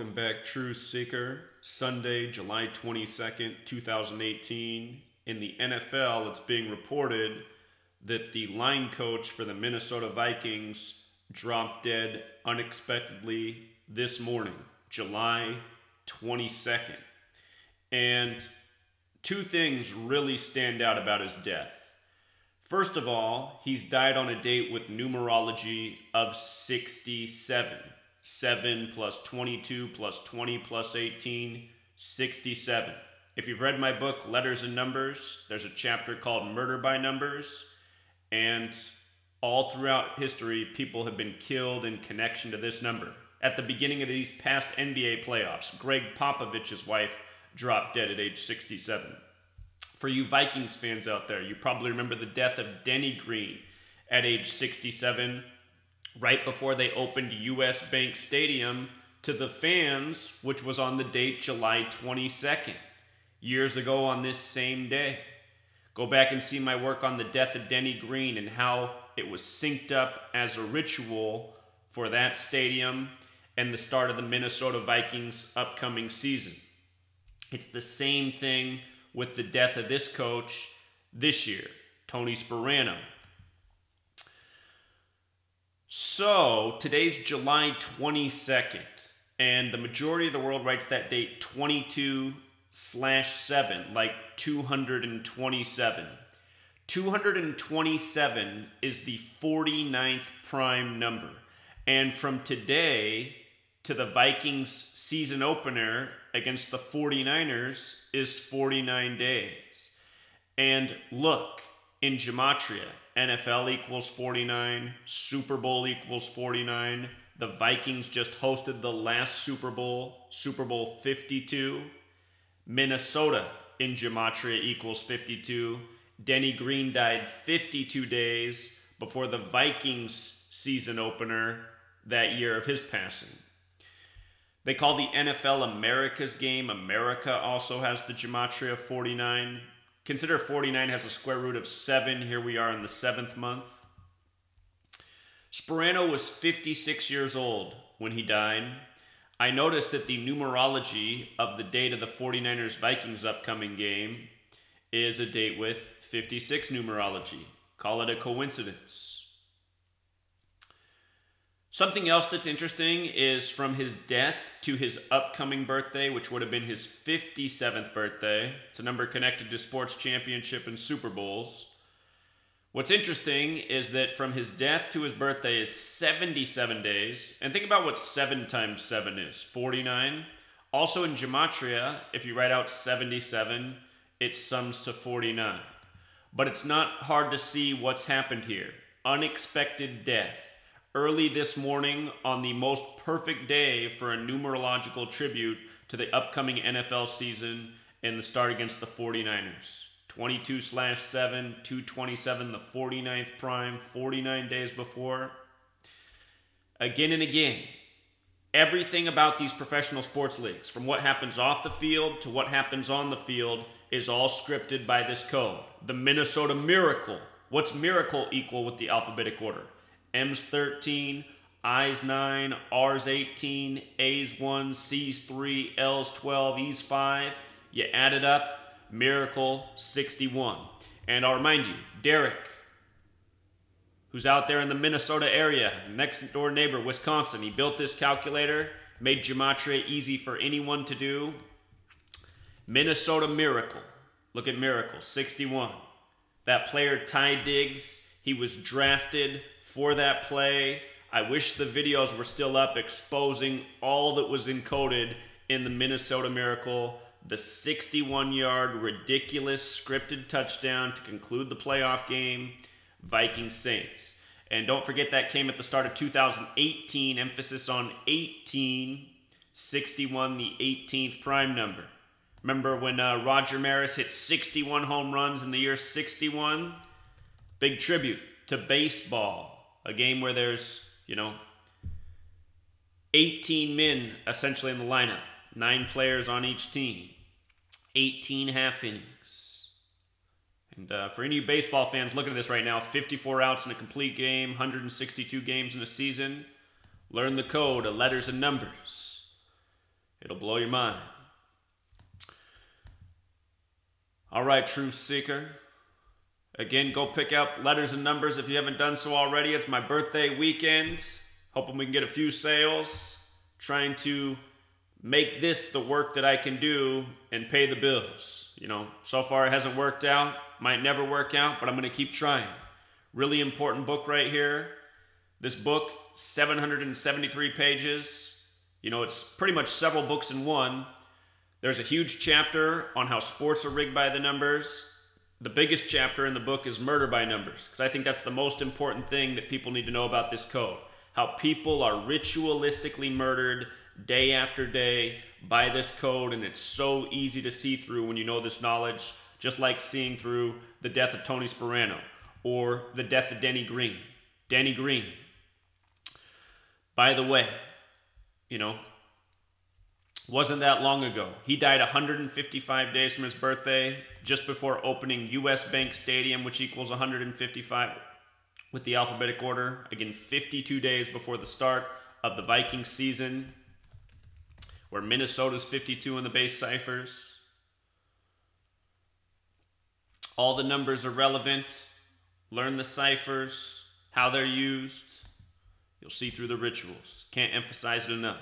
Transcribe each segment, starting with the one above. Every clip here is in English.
Welcome back, True Seeker. Sunday, July 22nd, 2018. In the NFL, it's being reported that the line coach for the Minnesota Vikings dropped dead unexpectedly this morning, July 22nd. And two things really stand out about his death. First of all, he's died on a date with numerology of 67. 7 plus 22 plus 20 plus 18, 67. If you've read my book, Letters and Numbers, there's a chapter called Murder by Numbers. And all throughout history, people have been killed in connection to this number. At the beginning of these past NBA playoffs, Greg Popovich's wife dropped dead at age 67. For you Vikings fans out there, you probably remember the death of Denny at age 67, right before they opened US Bank Stadium to the fans, which was on the date July 22nd, years ago on this same day. Go back and see my work on the death of Denny and how it was synced up as a ritual for that stadium and the start of the Minnesota Vikings' upcoming season. It's the same thing with the death of this coach this year, Tony Sparano. So, today's July 22nd, and the majority of the world writes that date 22/7, like 227. 227 is the 49th prime number. And from today to the Vikings season opener against the 49ers is 49 days. And look, in Gematria, NFL equals 49, Super Bowl equals 49. The Vikings just hosted the last Super Bowl, Super Bowl 52. Minnesota in Gematria equals 52. Denny died 52 days before the Vikings season opener that year of his passing. They call the NFL America's game. America also has the Gematria 49. Consider 49 has a square root of 7. Here we are in the 7th month. Sparano was 56 years old when he died. I noticed that the numerology of the date of the 49ers-Vikings upcoming game is a date with 56 numerology. Call it a coincidence. Something else that's interesting is from his death to his upcoming birthday, which would have been his 57th birthday. It's a number connected to sports championship and Super Bowls. What's interesting is that from his death to his birthday is 77 days. And think about what 7 times 7 is, 49. Also in Gematria, if you write out 77, it sums to 49. But it's not hard to see what's happened here. Unexpected death. Early this morning on the most perfect day for a numerological tribute to the upcoming NFL season and the start against the 49ers. 22/7, 227, the 49th prime, 49 days before. Again and again, everything about these professional sports leagues, from what happens off the field to what happens on the field, is all scripted by this code. The Minnesota Miracle. What's miracle equal with the alphabetic order? M's 13, I's 9, R's 18, A's 1, C's 3, L's 12, E's 5. You add it up, miracle 61. And I'll remind you, Derek, who's out there in the Minnesota area, next door neighbor, Wisconsin, he built this calculator, made Gematria easy for anyone to do. Minnesota Miracle. Look at miracle, 61. That player, Ty Diggs, he was drafted for that play. I wish the videos were still up exposing all that was encoded in the Minnesota Miracle. The 61-yard ridiculous scripted touchdown to conclude the playoff game, Vikings Saints. And don't forget that came at the start of 2018, emphasis on 18, 61, the 18th prime number. Remember when Roger Maris hit 61 home runs in the year 61? Big tribute to baseball. A game where there's, 18 men essentially in the lineup. 9 players on each team. 18 half innings. And for any of you baseball fans looking at this right now, 54 outs in a complete game, 162 games in a season. Learn the code of letters and numbers. It'll blow your mind. All right, Truth Seeker. Again, go pick up Letters and Numbers if you haven't done so already. It's my birthday weekend. Hoping we can get a few sales. Trying to make this the work that I can do and pay the bills. You know, so far it hasn't worked out. Might never work out, but I'm going to keep trying. Really important book right here. This book, 773 pages. You know, it's pretty much several books in one. There's a huge chapter on how sports are rigged by the numbers. The biggest chapter in the book is murder by numbers, because I think that's the most important thing that people need to know about this code. How people are ritualistically murdered day after day by this code, and it's so easy to see through when you know this knowledge, just like seeing through the death of Tony Sparano or the death of Denny Green. Denny Green. By the way, you know, wasn't that long ago. He died 155 days from his birthday, just before opening US Bank Stadium, which equals 155 with the alphabetic order. Again, 52 days before the start of the Vikings season, where Minnesota's 52 in the base ciphers. All the numbers are relevant. Learn the ciphers, how they're used. You'll see through the rituals. Can't emphasize it enough.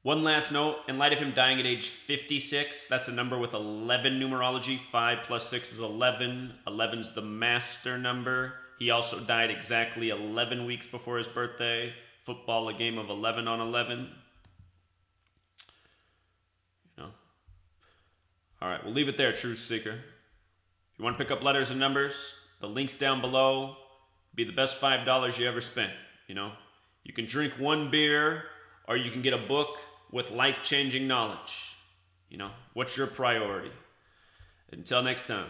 One last note, in light of him dying at age 56, that's a number with 11 numerology. 5 plus 6 is 11. 11's the master number. He also died exactly 11 weeks before his birthday. Football, a game of 11 on 11. You know. All right, we'll leave it there, Truth Seeker. If you want to pick up Letters and Numbers, the link's down below. Be the best $5 you ever spent, you know. You can drink one beer, or you can get a book with life-changing knowledge. You know, what's your priority? Until next time.